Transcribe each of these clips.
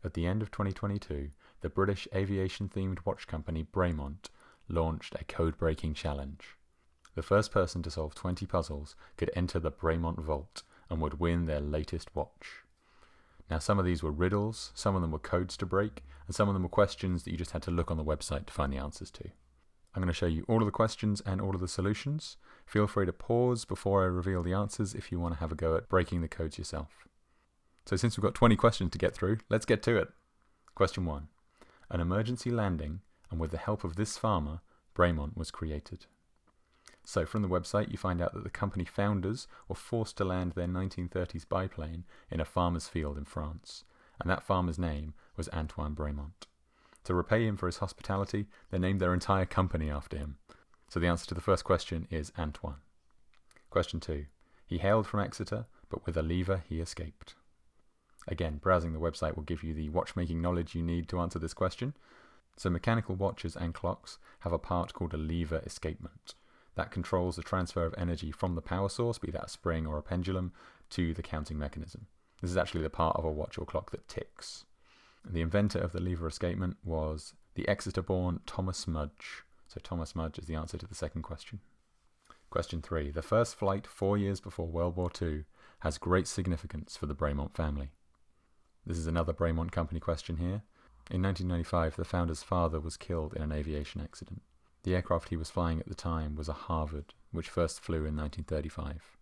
At the end of 2022, the British aviation-themed watch company Bremont launched a code-breaking challenge. The first person to solve 20 puzzles could enter the Bremont Vault and would win their latest watch. Now, some of these were riddles, some of them were codes to break, and some of them were questions that you just had to look on the website to find the answers to. I'm going to show you all of the questions and all of the solutions. Feel free to pause before I reveal the answers if you want to have a go at breaking the codes yourself. So since we've got 20 questions to get through, let's get to it. Question 1. An emergency landing, and with the help of this farmer, Bremont was created. So from the website you find out that the company founders were forced to land their 1930s biplane in a farmer's field in France, and that farmer's name was Antoine Bremont. To repay him for his hospitality, they named their entire company after him. So the answer to the first question is Antoine. Question 2. He hailed from Exeter, but with a lever he escaped. Again, browsing the website will give you the watchmaking knowledge you need to answer this question. So mechanical watches and clocks have a part called a lever escapement. That controls the transfer of energy from the power source, be that a spring or a pendulum, to the counting mechanism. This is actually the part of a watch or clock that ticks. The inventor of the lever escapement was the Exeter-born Thomas Mudge. So Thomas Mudge is the answer to the second question. Question 3. The first flight 4 years before World War II has great significance for the Bremont family. This is another Bremont company question here. In 1995, the founder's father was killed in an aviation accident. The aircraft he was flying at the time was a Harvard, which first flew in 1935.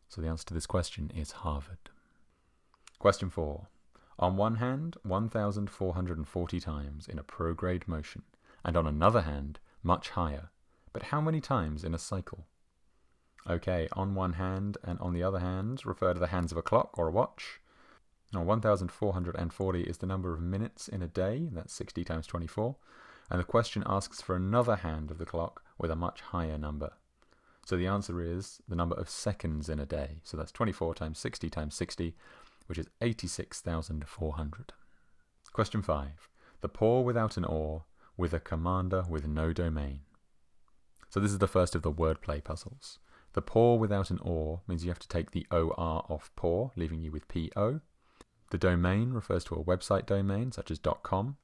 So the answer to this question is Harvard. Question 4. On one hand, 1,440 times in a prograde motion, and on another hand, much higher. But how many times in a cycle? Okay, on one hand and on the other hand refer to the hands of a clock or a watch. Now, 1,440 is the number of minutes in a day, that's 60 times 24, and the question asks for another hand of the clock with a much higher number. So the answer is the number of seconds in a day, so that's 24 times 60, which is 86,400. Question 5. The paw without an oar, with a commander with no domain. So this is the first of the wordplay puzzles. The paw without an oar means you have to take the OR off paw, leaving you with PO. The domain refers to a website domain, such as .com.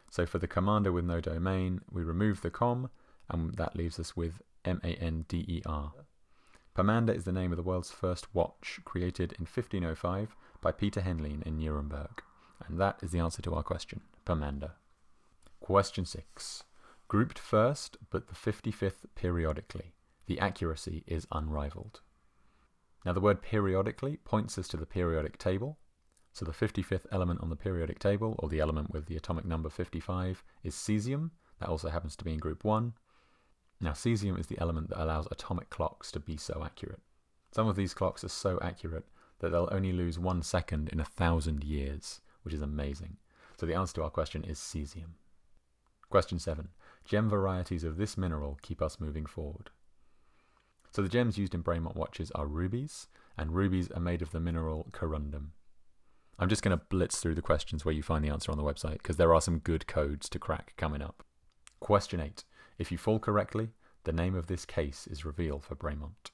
So for the commander with no domain, we remove the com, and that leaves us with MANDER. Pomander is the name of the world's first watch, created in 1505 by Peter Henlein in Nuremberg. And that is the answer to our question, Pomander. Question 6. Grouped first, but the 55th periodically. The accuracy is unrivaled. Now the word periodically points us to the periodic table. So the 55th element on the periodic table, or the element with the atomic number 55, is cesium. That also happens to be in group 1. Now cesium is the element that allows atomic clocks to be so accurate. Some of these clocks are so accurate that they'll only lose 1 second in 1,000 years, which is amazing. So the answer to our question is cesium. Question 7. Gem varieties of this mineral keep us moving forward. So the gems used in Bremont watches are rubies, and rubies are made of the mineral corundum. I'm just going to blitz through the questions where you find the answer on the website, because there are some good codes to crack coming up. Question 8. If you fall correctly, the name of this case is revealed for Bremont.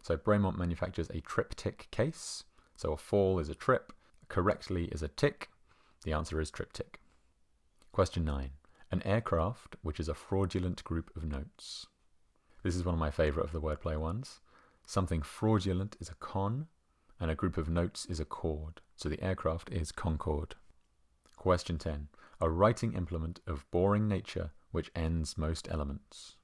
So Bremont manufactures a triptych case. So a fall is a trip, correctly is a tick. The answer is triptych. Question 9. An aircraft, which is a fraudulent group of notes. This is one of my favourite of the wordplay ones. Something fraudulent is a con, and a group of notes is a chord. So the aircraft is Concorde. Question 10. A writing implement of boring nature which ends most elements.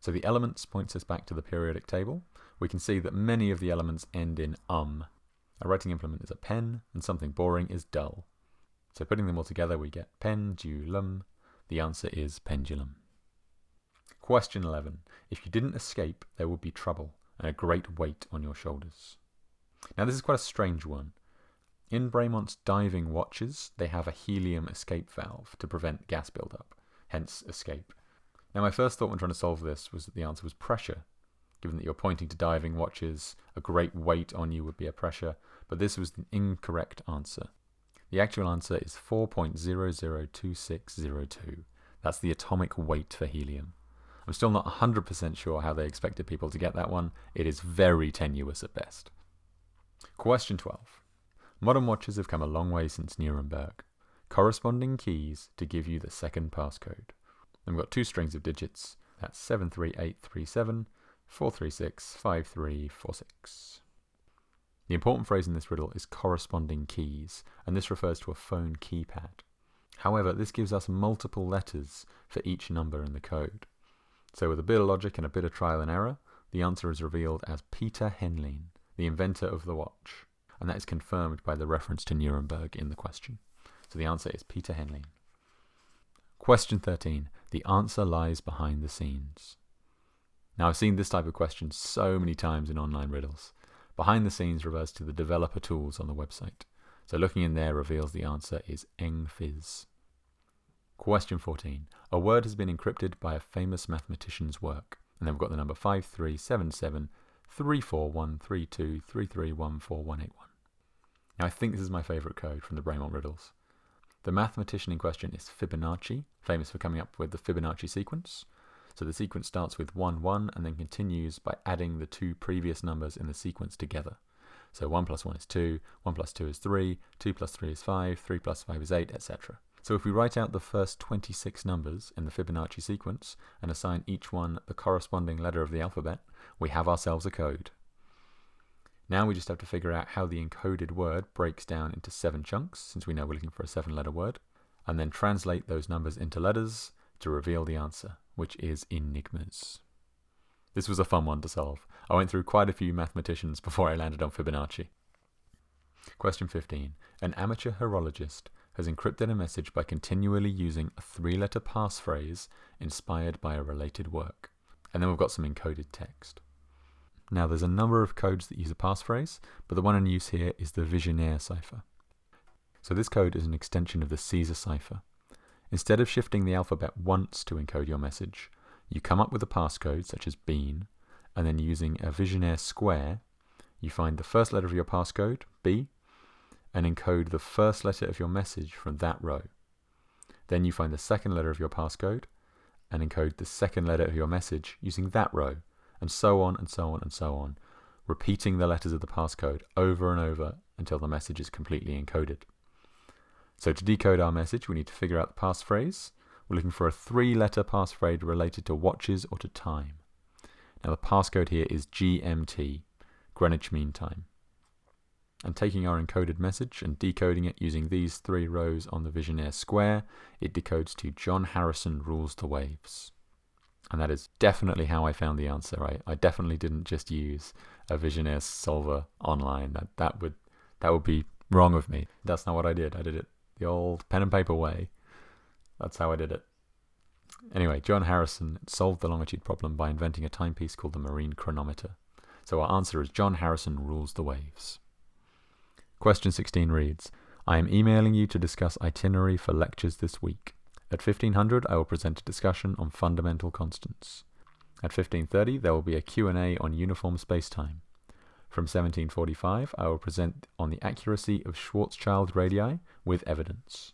So the elements points us back to the periodic table. We can see that many of the elements end in A writing implement is a pen, and something boring is dull. So putting them all together we get pendulum. The answer is pendulum. Question 11. If you didn't escape, there would be trouble and a great weight on your shoulders. Now this is quite a strange one. In Bremont's diving watches, they have a helium escape valve to prevent gas buildup, hence escape. Now my first thought when trying to solve this was that the answer was pressure. Given that you're pointing to diving watches, a great weight on you would be a pressure, but this was the incorrect answer. The actual answer is 4.002602. That's the atomic weight for helium. I'm still not 100% sure how they expected people to get that one. It is very tenuous at best. Question 12. Modern watches have come a long way since Nuremberg. corresponding keys to give you the second passcode. Then we've got two strings of digits. That's 73837 436 5346. The important phrase in this riddle is corresponding keys, and this refers to a phone keypad. However, this gives us multiple letters for each number in the code. So with a bit of logic and a bit of trial and error, the answer is revealed as Peter Henlein, the inventor of the watch, and that is confirmed by the reference to Nuremberg in the question. So the answer is Peter Henlein. Question 13. The answer lies behind the scenes. Now, I've seen this type of question so many times in online riddles. Behind the scenes refers to the developer tools on the website. So looking in there reveals the answer is engfizz. Question 14. A word has been encrypted by a famous mathematician's work. And then we've got the number 5377 34132 3314181. Now, I think this is my favourite code from the Bremont riddles. The mathematician in question is Fibonacci, famous for coming up with the Fibonacci sequence. So the sequence starts with 1, 1, and then continues by adding the two previous numbers in the sequence together. So 1 plus 1 is 2, 1 plus 2 is 3, 2 plus 3 is 5, 3 plus 5 is 8, etc. So if we write out the first 26 numbers in the Fibonacci sequence and assign each one the corresponding letter of the alphabet, we have ourselves a code. Now we just have to figure out how the encoded word breaks down into 7 chunks, since we know we're looking for a 7-letter word, and then translate those numbers into letters to reveal the answer, which is enigmas. This was a fun one to solve. I went through quite a few mathematicians before I landed on Fibonacci. Question 15. An amateur horologist has encrypted a message by continually using a 3-letter passphrase inspired by a related work. And then we've got some encoded text. Now, there's a number of codes that use a passphrase, but the one in use here is the Vigenère cipher. So this code is an extension of the Caesar cipher. Instead of shifting the alphabet once to encode your message, you come up with a passcode, such as bean, and then using a Vigenère square, you find the first letter of your passcode, B, and encode the first letter of your message from that row. Then you find the second letter of your passcode, and encode the second letter of your message using that row, and so on and so on and so on, repeating the letters of the passcode over and over until the message is completely encoded. So to decode our message, we need to figure out the passphrase. We're looking for a 3-letter passphrase related to watches or to time. Now the passcode here is GMT, Greenwich Mean Time. And taking our encoded message and decoding it using these 3 rows on the Vigenère square, it decodes to John Harrison rules the waves. And that is definitely how I found the answer. I definitely didn't just use a Vigenère solver online. That would be wrong of me. That's not what I did. I did it the old pen and paper way. That's how I did it. Anyway, John Harrison solved the longitude problem by inventing a timepiece called the marine chronometer. So our answer is John Harrison rules the waves. Question 16 reads, I am emailing you to discuss itinerary for lectures this week. At 1500, I will present a discussion on fundamental constants. At 1530, there will be a Q&A on uniform spacetime. From 1745, I will present on the accuracy of Schwarzschild radii with evidence.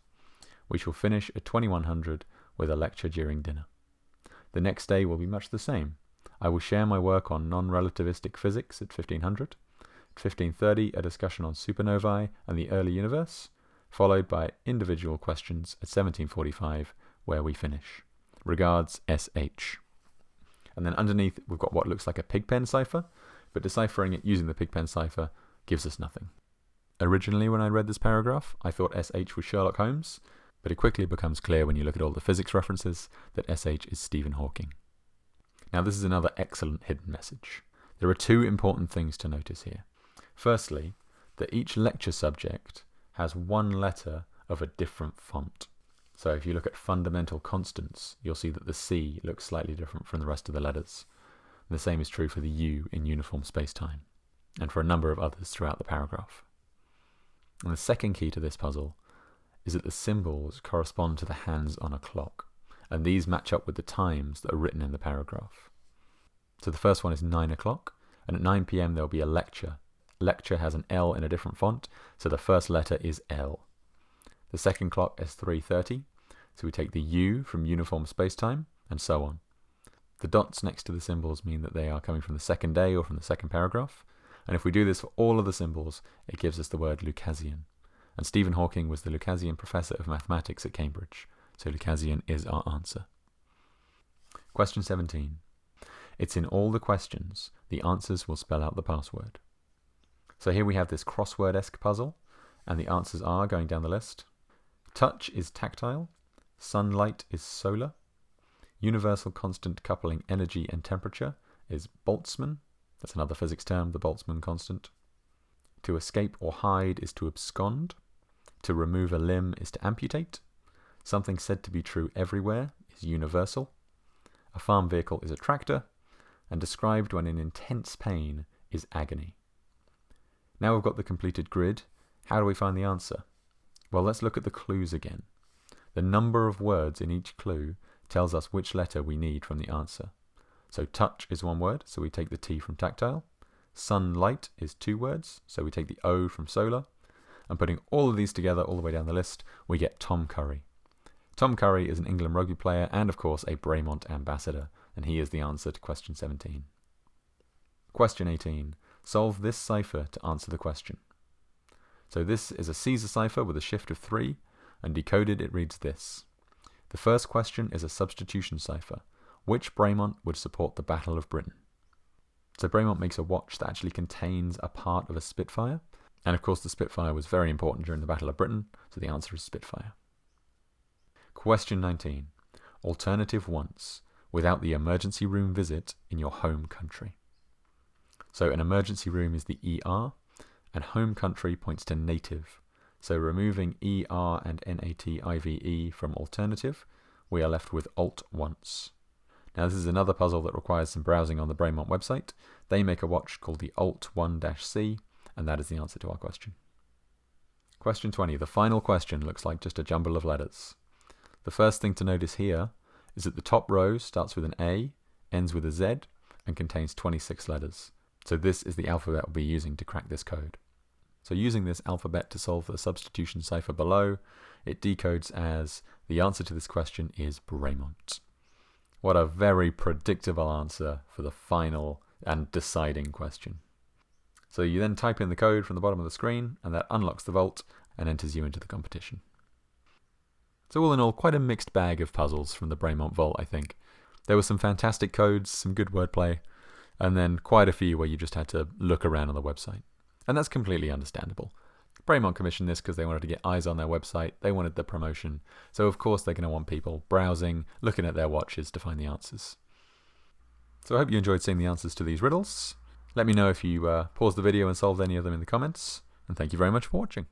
We shall finish at 2100 with a lecture during dinner. The next day will be much the same. I will share my work on non-relativistic physics at 1500. At 1530, a discussion on supernovae and the early universe, followed by individual questions at 1745, where we finish. Regards, S.H. And then underneath, we've got what looks like a pigpen cipher, but deciphering it using the pigpen cipher gives us nothing. Originally, when I read this paragraph, I thought S.H. was Sherlock Holmes, but it quickly becomes clear when you look at all the physics references that S.H. is Stephen Hawking. Now, this is another excellent hidden message. There are 2 important things to notice here. Firstly, that each lecture subject has 1 letter of a different font. So if you look at fundamental constants, you'll see that the C looks slightly different from the rest of the letters. And the same is true for the U in uniform spacetime, and for a number of others throughout the paragraph. And the second key to this puzzle is that the symbols correspond to the hands on a clock, and these match up with the times that are written in the paragraph. So the first one is 9 o'clock, and at 9 p.m. there'll be a lecture. Lecture has an L in a different font, so the first letter is L. The second clock is 3:30, so we take the U from uniform spacetime, and so on. The dots next to the symbols mean that they are coming from the second day or from the second paragraph, and if we do this for all of the symbols, it gives us the word Lucasian. and Stephen Hawking was the Lucasian Professor of Mathematics at Cambridge. So Lucasian is our answer. Question 17. It's in all the questions. The answers will spell out the password. So here we have this crossword-esque puzzle, and the answers are, going down the list, touch is tactile, sunlight is solar, universal constant coupling energy and temperature is Boltzmann. That's another physics term, the Boltzmann constant. To escape or hide is to abscond. To remove a limb is to amputate. Something said to be true everywhere is universal. A farm vehicle is a tractor. And described when in intense pain is agony. Now we've got the completed grid. How do we find the answer? Well, let's look at the clues again. The number of words in each clue tells us which letter we need from the answer. So touch is one word, so we take the T from tactile. Sunlight is 2 words, so we take the O from solar. And putting all of these together all the way down the list, we get Tom Curry. Tom Curry is an England rugby player and, of course, a Bremont ambassador, and he is the answer to question 17. Question 18. Solve this cipher to answer the question. So this is a Caesar cipher with a shift of 3, and decoded it reads this. The first question is a substitution cipher. Which Bremont would support the Battle of Britain? So Bremont makes a watch that actually contains a part of a Spitfire, and of course the Spitfire was very important during the Battle of Britain, so the answer is Spitfire. Question 19. Alternative once, without the emergency room visit in your home country. So an emergency room is the ER, and home country points to native. So removing ER and NATIVE from alternative, we are left with alt once. Now this is another puzzle that requires some browsing on the Bremont website. They make a watch called the alt 1-C, and that is the answer to our question. Question 20. The final question looks like just a jumble of letters. The first thing to notice here is that the top row starts with an A, ends with a Z, and contains 26 letters. So this is the alphabet we'll be using to crack this code. So using this alphabet to solve the substitution cipher below, it decodes as the answer to this question is Bremont. What a very predictable answer for the final and deciding question. So you then type in the code from the bottom of the screen, and that unlocks the vault and enters you into the competition. So all in all, quite a mixed bag of puzzles from the Bremont vault, I think. There were some fantastic codes, some good wordplay, and then quite a few where you just had to look around on the website. And that's completely understandable. Bremont commissioned this because they wanted to get eyes on their website, they wanted the promotion, so of course they're going to want people browsing, looking at their watches to find the answers. So I hope you enjoyed seeing the answers to these riddles. Let me know if you paused the video and solved any of them in the comments, and thank you very much for watching.